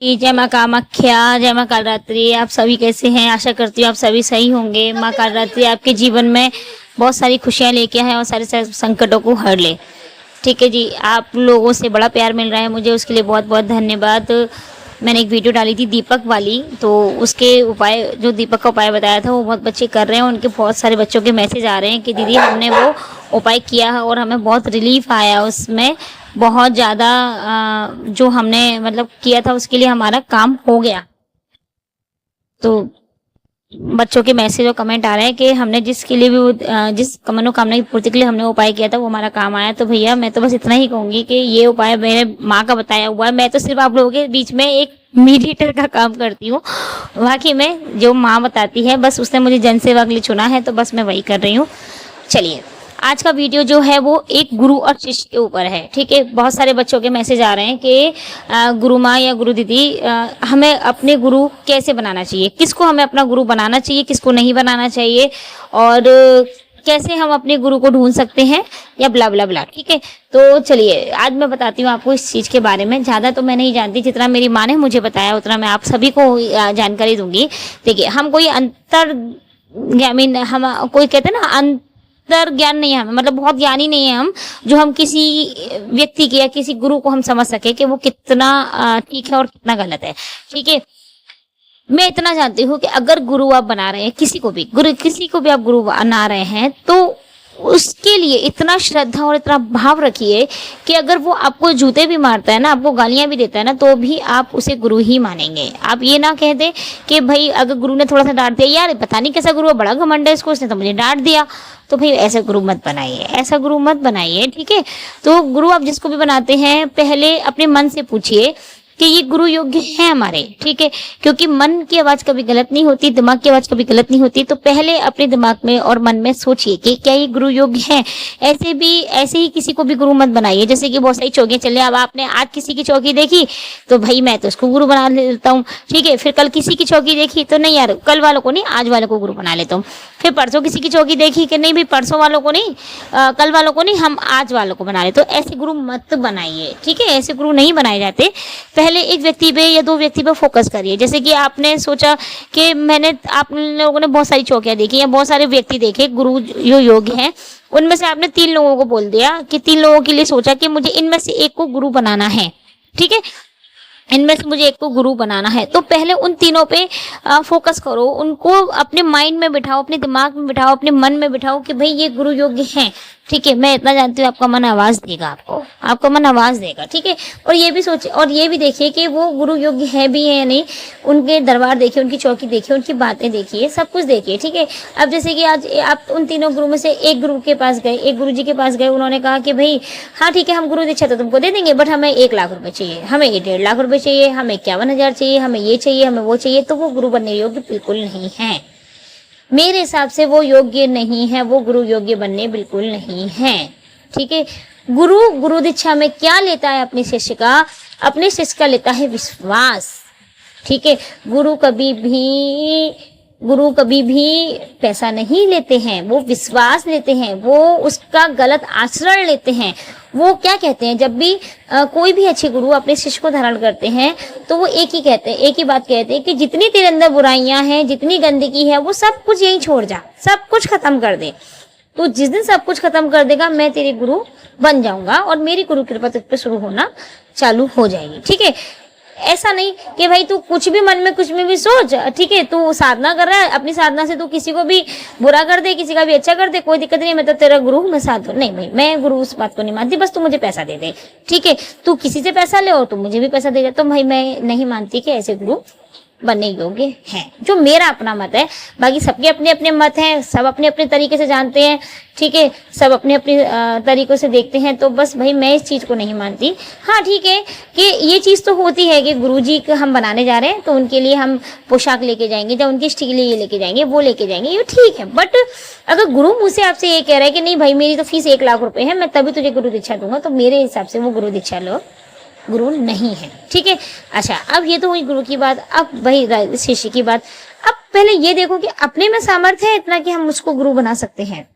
जय माँ कामाख्या, जय माँ कालरात्रि। आप सभी कैसे हैं? आशा करती हूँ आप सभी सही होंगे। माँ कालरात्रि आपके जीवन में बहुत सारी खुशियाँ लेके आए और सारे संकटों को हर ले। ठीक है जी, आप लोगों से बड़ा प्यार मिल रहा है मुझे, उसके लिए बहुत बहुत धन्यवाद। मैंने एक वीडियो डाली थी दीपक वाली, तो उसके उपाय, जो दीपक का उपाय बताया था वो बहुत बच्चे कर रहे हैं। उनके बहुत सारे बच्चों के मैसेज आ रहे हैं कि दीदी हमने वो उपाय किया है और हमें बहुत रिलीफ आया उसमें, बहुत ज़्यादा जो हमने मतलब किया था उसके लिए हमारा काम हो गया। तो बच्चों के मैसेज और कमेंट आ रहे हैं कि हमने जिसके लिए भी जिस मनोकामना की पूर्ति के लिए हमने उपाय किया था वो हमारा काम आया। तो भैया मैं तो बस इतना ही कहूंगी कि ये उपाय मेरे माँ का बताया हुआ है, मैं तो सिर्फ आप लोगों के बीच में एक मीडिएटर का काम करती हूँ। बाकी में जो माँ बताती है, बस उसने मुझे जनसेवा के लिए चुना है तो बस मैं वही कर रही हूँ। चलिए, आज का वीडियो जो है वो एक गुरु और शिष्य के ऊपर है। ठीक है, बहुत सारे बच्चों के मैसेज आ रहे हैं कि गुरु माँ या गुरु दीदी हमें अपने गुरु कैसे बनाना चाहिए, किसको हमें अपना गुरु बनाना चाहिए, किसको नहीं बनाना चाहिए, और कैसे हम अपने गुरु को ढूंढ सकते हैं, या ब्ला ब्ला ब्ला। ठीक है, तो चलिए आज मैं बताती हूँ आपको इस चीज़ के बारे में। ज़्यादा तो मैं नहीं जानती, जितना मेरी माँ ने मुझे बताया उतना मैं आप सभी को जानकारी दूंगी। देखिए, हम कोई हम कोई कहते हैं ना ज्ञान नहीं है हमें, मतलब बहुत ज्ञानी नहीं है हम, जो हम किसी व्यक्ति के या किसी गुरु को हम समझ सके कि वो कितना ठीक है और कितना गलत है। ठीक है, मैं इतना जानती हूँ कि अगर गुरु आप बना रहे हैं, किसी को भी आप गुरु बना रहे हैं, तो उसके लिए इतना श्रद्धा और इतना भाव रखिए कि अगर वो आपको जूते भी मारता है ना, आपको गालियां भी देता है ना, तो भी आप उसे गुरु ही मानेंगे। आप ये ना कह दे कि भाई अगर गुरु ने थोड़ा सा डांट दिया, यार पता नहीं कैसा गुरु है, बड़ा घमंड है इसको, उसने तो मुझे डांट दिया, तो भाई ऐसा गुरु मत बनाइए, ऐसा गुरु मत बनाइए। ठीक है, तो गुरु आप जिसको भी बनाते हैं, पहले अपने मन से पूछिए कि ये गुरु योग्य है हमारे। ठीक है, क्योंकि मन की आवाज कभी गलत नहीं होती, दिमाग की आवाज कभी गलत नहीं होती। तो पहले अपने दिमाग में और मन में सोचिए कि क्या ये गुरु योग्य है। ऐसे ही किसी को भी गुरु मत बनाइए। जैसे कि बहुत सारी चौकियां चल रही, अब आपने आज किसी की चौकी देखी तो भाई मैं तो उसको गुरु बना लेता हूँ। ठीक है, फिर कल किसी की चौकी देखी तो नहीं यार, कल वालों को नहीं आज वालों को गुरु बना लेता हूँ। फिर परसों किसी की चौकी देखी कि नहीं भाई परसों वालों को नहीं, कल वालों को नहीं, हम आज वालों को बना ले। तो ऐसे गुरु मत बनाइए। ठीक है, ऐसे गुरु नहीं बनाए जाते। पहले एक व्यक्ति पे या दो व्यक्ति पे फोकस करिए। जैसे कि आपने सोचा कि आप लोगों ने बहुत सारी चौकियां देखी या बहुत सारे व्यक्ति देखे गुरु जो योग्य हैं, उनमें से आपने 3 लोगों को बोल दिया कि 3 लोगों के लिए सोचा कि मुझे इनमें से एक को गुरु बनाना है। ठीक है, इनमें से मुझे एक को गुरु बनाना है। तो पहले उन तीनों पे फोकस करो, उनको अपने माइंड में बिठाओ, अपने दिमाग में बिठाओ, अपने मन में बिठाओ कि भाई ये गुरु योग्य हैं। ठीक है, मैं इतना जानती हूँ आपका मन आवाज देगा, आपका मन आवाज देगा। ठीक है, और ये भी सोचिए और ये भी देखिए कि वो गुरु योग्य है भी है या नहीं। उनके दरबार देखिए, उनकी चौकी देखिए, उनकी बातें देखिए, सब कुछ देखिए। ठीक है, अब जैसे कि आज आप उन तीनों गुरु में से एक गुरु के पास गए, एक गुरु जी के पास गए, उन्होंने कहा कि भाई हाँ ठीक है, हम गुरु दीक्षा तो तुमको दे देंगे, बट हमें 1 लाख रुपए चाहिए, हमें 1.5 लाख रुपए चाहिए, हमें 51,000 चाहिए, हमें ये चाहिए, हमें वो चाहिए। तो वो गुरु बनने योग्य बिल्कुल नहीं है। मेरे हिसाब से वो योग्य नहीं है, वो गुरु योग्य बनने बिल्कुल नहीं है। ठीक है, गुरु दीक्षा में क्या लेता है अपने शिष्य का? अपने शिष्य का लेता है विश्वास। ठीक है, गुरु कभी भी पैसा नहीं लेते हैं, वो विश्वास लेते हैं, वो उसका गलत आचरण लेते हैं। वो क्या कहते हैं, जब भी कोई भी अच्छे गुरु अपने शिष्य को धारण करते हैं तो वो एक ही बात कहते हैं कि जितनी तेरे अंदर बुराइयां हैं, जितनी गंदगी है, वो सब कुछ यहीं छोड़ जा, सब कुछ खत्म कर दे। तो जिस दिन सब कुछ खत्म कर देगा, मैं तेरे गुरु बन जाऊंगा और मेरी गुरु कृपा तुझ पे शुरू होना चालू हो जाएगी। ठीक है, ऐसा नहीं कि भाई तू कुछ भी मन में कुछ में भी सोच। ठीक है, तू साधना कर रहा है, अपनी साधना से तू किसी को भी बुरा कर दे, किसी का भी अच्छा कर दे, कोई दिक्कत नहीं, मैं तो तेरा गुरु हूं, मैं साधु नहीं। भाई मैं गुरु उस बात को नहीं मानती, बस तू मुझे पैसा दे दे। ठीक है, तू किसी से पैसा ले और तू मुझे भी पैसा दे दे, तो भाई मैं नहीं मानती कि ऐसे गुरु बनने योग्य है, जो मेरा अपना मत है। बाकी सबके अपने अपने मत हैं, सब अपने अपने तरीके से जानते हैं। ठीक है, सब अपने अपने तरीकों से देखते हैं। तो बस भाई मैं इस चीज को नहीं मानती। हाँ ठीक है कि ये चीज तो होती है कि गुरुजी को हम बनाने जा रहे हैं तो उनके लिए हम पोशाक लेके जाएंगे, या उनकी इष्ट के लिए ये लेके जाएंगे, वो लेके जाएंगे, ये ठीक है। बट अगर गुरु मुझसे आपसे ये कह रहा है कि नहीं भाई मेरी तो फीस 1 लाख रुपए है, मैं तभी तुझे गुरु दीक्षा दूंगा, तो मेरे हिसाब से वो गुरु दीक्षा लो गुरु नहीं है। ठीक है, अच्छा अब ये तो हुई गुरु की बात। अब वही शिष्य की बात। अब पहले ये देखो कि अपने में सामर्थ्य है इतना कि हम उसको गुरु बना सकते हैं।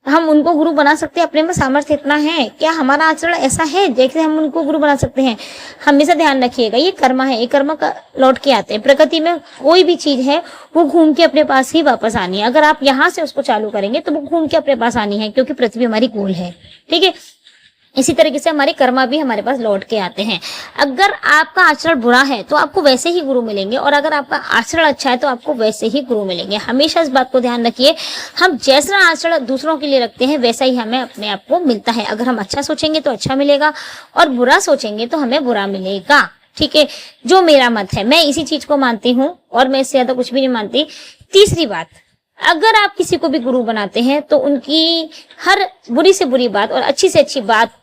हम उनको गुरु बना सकते हैं? अपने में सामर्थ्य इतना है? क्या हमारा आचरण ऐसा है जैसे हम उनको गुरु बना सकते हैं? हमेशा ध्यान रखिएगा, ये कर्म है, ये कर्म का लौट के आते हैं। प्रकृति में कोई भी चीज है वो घूम के अपने पास ही वापस आनी है। अगर आप यहाँ से उसको चालू करेंगे तो वो घूम के अपने पास आनी है, क्योंकि पृथ्वी हमारी गोल है। ठीक है, इसी तरीके से हमारे कर्मा भी हमारे पास लौट के आते हैं। अगर आपका आचरण बुरा है तो आपको वैसे ही गुरु मिलेंगे, और अगर आपका आचरण अच्छा है तो आपको वैसे ही गुरु मिलेंगे। हमेशा इस बात को ध्यान रखिए, हम जैसा आचरण दूसरों के लिए रखते हैं वैसा ही हमें अपने आप को मिलता है। अगर हम अच्छा सोचेंगे तो अच्छा मिलेगा, और बुरा सोचेंगे तो हमें बुरा मिलेगा। ठीक है, जो मेरा मत है, मैं इसी चीज को मानती हूँ, और मैं इससे ज्यादा कुछ भी नहीं मानती। तीसरी बात, अगर आप किसी को भी गुरु बनाते हैं तो उनकी हर बुरी से बुरी बात और अच्छी से अच्छी बात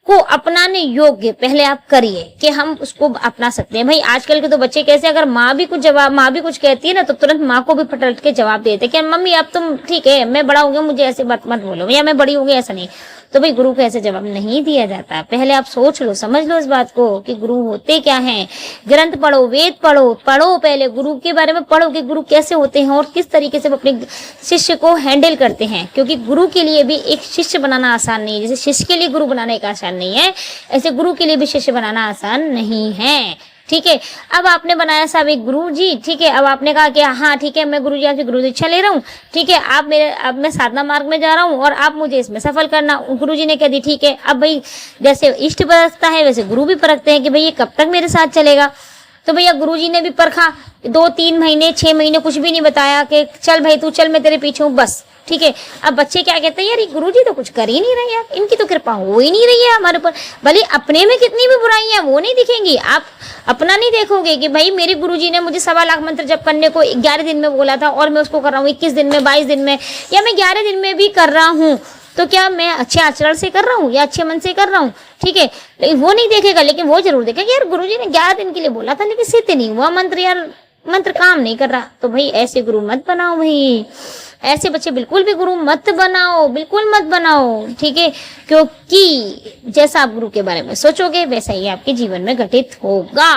को अपनाने योग्य पहले आप करिए, कि हम उसको अपना सकते हैं। भाई आजकल के तो बच्चे कैसे, अगर माँ भी कुछ कहती है ना तो तुरंत माँ को भी पलट के जवाब देते कि मम्मी अब तुम ठीक है, मैं बड़ा हो गया, मुझे ऐसे बात मत बोलो, या मैं बड़ी हो गई, ऐसा नहीं। तो भाई गुरु को ऐसे जवाब नहीं दिया जाता। पहले आप सोच लो, समझ लो इस बात को कि गुरु होते क्या हैं। ग्रंथ पढ़ो, वेद पढ़ो, पहले गुरु के बारे में पढ़ो कि गुरु कैसे होते हैं और किस तरीके से वो अपने शिष्य को हैंडल करते हैं। क्योंकि गुरु के लिए भी एक शिष्य बनाना आसान नहीं है। जैसे शिष्य के लिए गुरु बनाना एक आसान नहीं है, ऐसे गुरु के लिए भी शिष्य बनाना आसान नहीं है। ठीक है, अब आपने बनाया साहब एक गुरु जी, ठीक है, अब आपने कहा कि हाँ ठीक है, मैं गुरु जी आपसे गुरु दीक्षा ले रहा हूँ, ठीक है, अब मैं साधना मार्ग में जा रहा हूँ और आप मुझे इसमें सफल करना। गुरु जी ने कह दी ठीक है। अब भाई जैसे इष्ट परखता है वैसे गुरु भी परखते हैं कि भाई ये कब तक मेरे साथ चलेगा। तो भैया गुरु जी ने भी परखा, 2-3 महीने 6 महीने कुछ भी नहीं बताया कि चल भाई तू चल, मैं तेरे पीछे हूँ, बस। ठीक है, अब बच्चे क्या कहते हैं, यार ये गुरुजी तो कुछ कर ही नहीं रहे, यार इनकी तो कृपा हो ही नहीं रही है हमारे ऊपर। भले अपने में कितनी भी बुराइयां वो नहीं दिखेंगी, आप अपना नहीं देखोगे कि भाई मेरे गुरुजी ने मुझे 1.25 लाख मंत्र जप करने को 11 दिन में बोला था और मैं उसको कर रहा हूँ 21 दिन में, 22 दिन में, या मैं 11 दिन में भी कर रहा हूँ। तो क्या मैं अच्छे आचरण से कर रहा हूँ या अच्छे मन से कर रहा हूँ? ठीक है, लेकिन वो नहीं देखेगा, लेकिन वो जरूर देखेगा यार गुरुजी ने 11 दिन के लिए बोला था लेकिन सिद्ध नहीं हुआ मंत्र, यार मंत्र काम नहीं कर रहा। तो भाई ऐसे गुरु मत बनाओ, भाई ऐसे बच्चे बिल्कुल भी गुरु मत बनाओ, बिल्कुल मत बनाओ। ठीक है, क्योंकि जैसा आप गुरु के बारे में सोचोगे वैसा ही आपके जीवन में घटित होगा।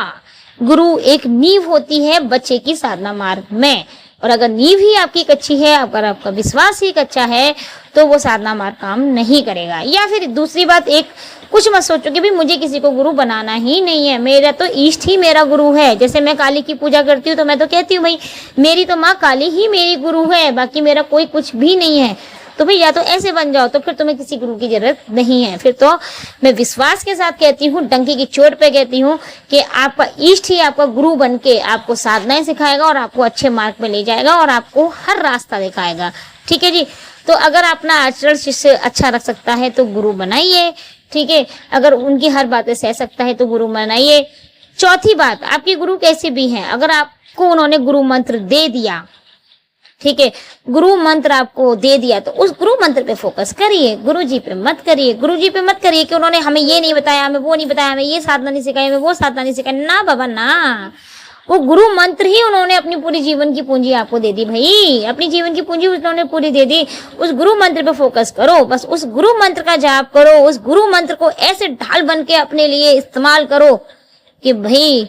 गुरु एक नींव होती है बच्चे की साधना मार्ग में, और अगर नींव ही आपकी कच्ची है, अगर आपका विश्वास ही कच्चा है तो वो साधना मार्ग काम नहीं करेगा। या फिर दूसरी बात, एक कुछ मत सोचो कि भाई मुझे किसी को गुरु बनाना ही नहीं है, मेरा तो इष्ट ही मेरा गुरु है। जैसे मैं काली की पूजा करती हूँ तो मैं तो कहती हूँ भाई मेरी तो माँ काली ही मेरी गुरु है, बाकी मेरा कोई कुछ भी नहीं है। तो भाई या तो ऐसे बन जाओ, तो फिर तुम्हें किसी गुरु की जरूरत नहीं है। फिर तो मैं विश्वास के साथ कहती हूँ, डंकी की चोट पे कहती हूँ कि आपका इष्ट ही आपका गुरु बन के आपको साधनाएं सिखाएगा और आपको अच्छे मार्ग पे ले जाएगा और आपको हर रास्ता दिखाएगा। ठीक है जी, तो अगर अपना आचरण शिष्य अच्छा रख सकता है तो गुरु बनाइए। ठीक है, अगर उनकी हर बातें सह सकता है तो गुरु बनाइए। चौथी बात, आपके गुरु कैसे भी हैं, अगर आपको उन्होंने गुरु मंत्र दे दिया, ठीक है, गुरु मंत्र आपको दे दिया तो उस गुरु मंत्र पे फोकस करिए, गुरु जी पे मत करिए। गुरु जी पे मत करिए कि उन्होंने हमें ये नहीं बताया, हमें वो नहीं बताया, हमें ये साधना नहीं सिखाई, हमें वो साधना नहीं सिखाई। ना बाबा ना, वो गुरु मंत्र ही उन्होंने अपनी पूरी जीवन की पूंजी आपको दे दी। भाई अपनी जीवन की पूंजी उन्होंने पूरी दे दी, उस गुरु मंत्र पे फोकस करो, बस उस गुरु मंत्र का जाप करो, उस गुरु मंत्र को ऐसे ढाल बन के अपने लिए इस्तेमाल करो कि भाई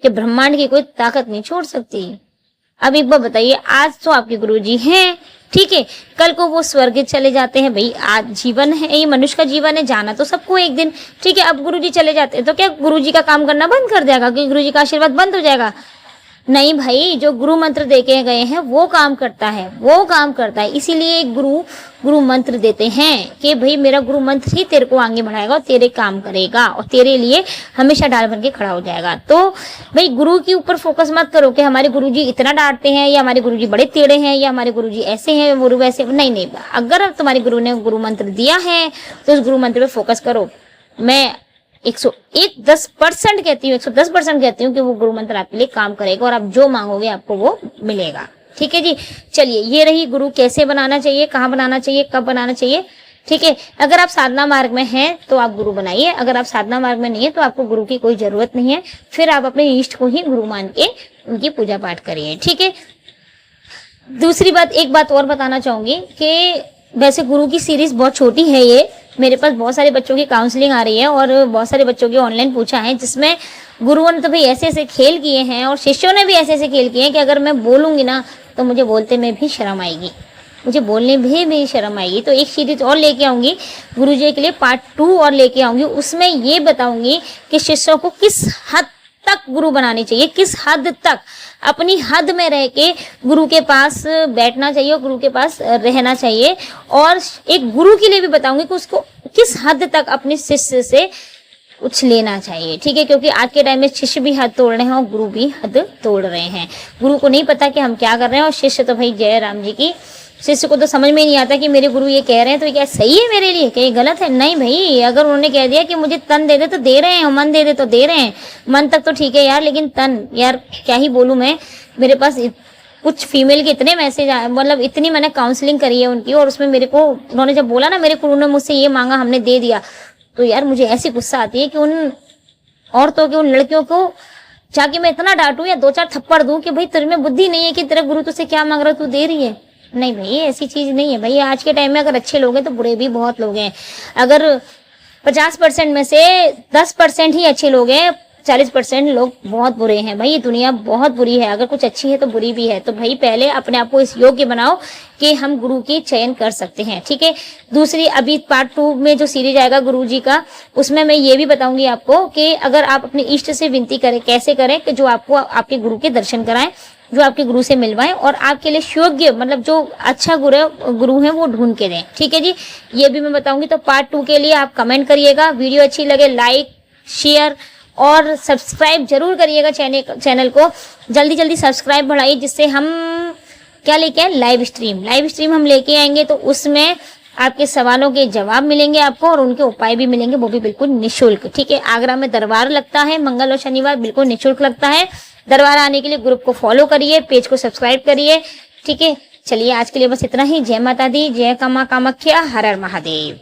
कि ब्रह्मांड की कोई ताकत नहीं छोड़ सकती। अब एक बार बताइए, आज तो आपके गुरुजी हैं, ठीक है, कल को वो स्वर्ग चले जाते हैं। भाई आज जीवन है, ये मनुष्य का जीवन है, जाना तो सबको एक दिन। ठीक है, अब गुरुजी चले जाते हैं तो क्या गुरुजी का काम करना बंद कर देगा कि गुरुजी का आशीर्वाद बंद हो जाएगा? नहीं भाई, जो गुरु मंत्र देके गए हैं वो काम करता है, वो काम करता है। इसीलिए गुरु मंत्र देते हैं कि भाई मेरा गुरु मंत्र ही तेरे को आगे बढ़ाएगा और तेरे काम करेगा और तेरे लिए हमेशा ढाल बन के खड़ा हो जाएगा। तो भाई गुरु के ऊपर फोकस मत करो कि हमारे गुरुजी इतना डांटते हैं या हमारे गुरुजी बड़े टेढ़े हैं या हमारे गुरुजी ऐसे हैं गुरु वैसे। नहीं, अगर तुम्हारे गुरु ने गुरु मंत्र दिया है तो उस गुरु मंत्र पे फोकस करो। मैं 110% कहती हूँ, 110% कहती हूँ कि वो गुरु मंत्र आपके लिए काम करेगा और आप जो मांगोगे आपको वो मिलेगा। ठीक है जी, चलिए ये रही गुरु कैसे बनाना चाहिए, कहाँ बनाना चाहिए, कब बनाना चाहिए। ठीक है, अगर आप साधना मार्ग में हैं तो आप गुरु बनाइए, अगर आप साधना मार्ग में नहीं है तो आपको गुरु की कोई जरूरत नहीं है, फिर आप अपने इष्ट को ही गुरु मान के उनकी पूजा पाठ करिए। ठीक है, दूसरी बात, एक बात और बताना चाहूंगी कि वैसे गुरु की सीरीज बहुत छोटी है, ये मेरे पास बहुत सारे बच्चों की काउंसलिंग आ रही है और बहुत सारे बच्चों की ऑनलाइन पूछा है, जिसमें गुरुओं ने तो भाई ऐसे ऐसे खेल किए हैं और शिष्यों ने भी ऐसे ऐसे खेल किए हैं कि अगर मैं बोलूंगी ना तो मुझे बोलते में भी शर्म आएगी। मुझे बोलने भी मेरी शर्म आएगी। तो एक सीरीज और लेके आऊंगी गुरुजी के लिए, पार्ट 2 और लेके आऊंगी। उसमें ये बताऊंगी कि शिष्यों को किस हद तक गुरु बनानी चाहिए, किस हद तक अपनी हद में रह के गुरु के पास बैठना चाहिए और गुरु के पास रहना चाहिए। और एक गुरु के लिए भी बताऊंगी कि उसको किस हद तक अपने शिष्य से कुछ लेना चाहिए, ठीक है। क्योंकि आज के टाइम में शिष्य भी हद तोड़ रहे हैं और गुरु भी हद तोड़ रहे हैं। गुरु को नहीं पता कि हम क्या कर रहे हैं, और शिष्य तो भाई जय राम जी की, शिष्य को तो समझ में नहीं आता कि मेरे गुरु ये कह रहे हैं तो क्या सही है मेरे लिए, क्या ये गलत है? नहीं भाई, अगर उन्होंने कह दिया कि मुझे तन दे दे तो दे रहे हैं, मन दे दे तो दे रहे हैं। मन तक तो ठीक है यार, लेकिन तन यार क्या ही बोलूं मैं। मेरे पास कुछ फीमेल के इतने मैसेज आए, मतलब इतनी मैंने काउंसलिंग करी है उनकी, और उसमें मेरे को उन्होंने जब बोला ना मेरे गुरु ने मुझसे ये मांगा हमने दे दिया, तो यार मुझे ऐसी गुस्सा आती है कि उन औरतों के, उन लड़कियों को जाके मैं इतना डांटूं या 2-4 थप्पड़ दूं कि भाई तेरे में बुद्धि नहीं है कि तेरा गुरु तुझसे क्या मांग रहा है, तू दे रही है। नहीं भाई, ऐसी चीज नहीं है भाई। आज के टाइम में अगर अच्छे लोग हैं तो बुरे भी बहुत लोग हैं। अगर 50% में से 10% ही अच्छे लोग हैं, 40% लोग बहुत बुरे हैं। भाई ये दुनिया बहुत बुरी है, अगर कुछ अच्छी है तो बुरी भी है। तो भाई पहले अपने आप को इस योग्य बनाओ कि हम गुरु की चयन कर सकते हैं, ठीक है। दूसरी, अभी पार्ट 2 में जो सीरीज आएगा गुरु जी का, उसमें मैं ये भी बताऊंगी आपको कि अगर आप अपने इष्ट से विनती करें, कैसे करें कि जो आपको आपके गुरु के दर्शन कराएं, जो आपके गुरु से मिलवाएं और आपके लिए योग्य, मतलब जो अच्छा गुरु है वो ढूंढ के दें, ठीक है जी। ये भी मैं बताऊंगी। तो पार्ट 2 के लिए आप कमेंट करिएगा, वीडियो अच्छी लगे लाइक शेयर और सब्सक्राइब जरूर करिएगा चैनल को। जल्दी जल्दी सब्सक्राइब बढ़ाइए, जिससे हम क्या लेके आए, लाइव स्ट्रीम हम लेके आएंगे। तो उसमें आपके सवालों के जवाब मिलेंगे आपको और उनके उपाय भी मिलेंगे, वो भी बिल्कुल निःशुल्क, ठीक है। आगरा में दरबार लगता है मंगल और शनिवार, बिल्कुल निःशुल्क लगता है। दरबार आने के लिए ग्रुप को फॉलो करिए, पेज को सब्सक्राइब करिए, ठीक है। चलिए आज के लिए बस इतना ही। जय माता दी, जय कामाख्या, हर हर महादेव।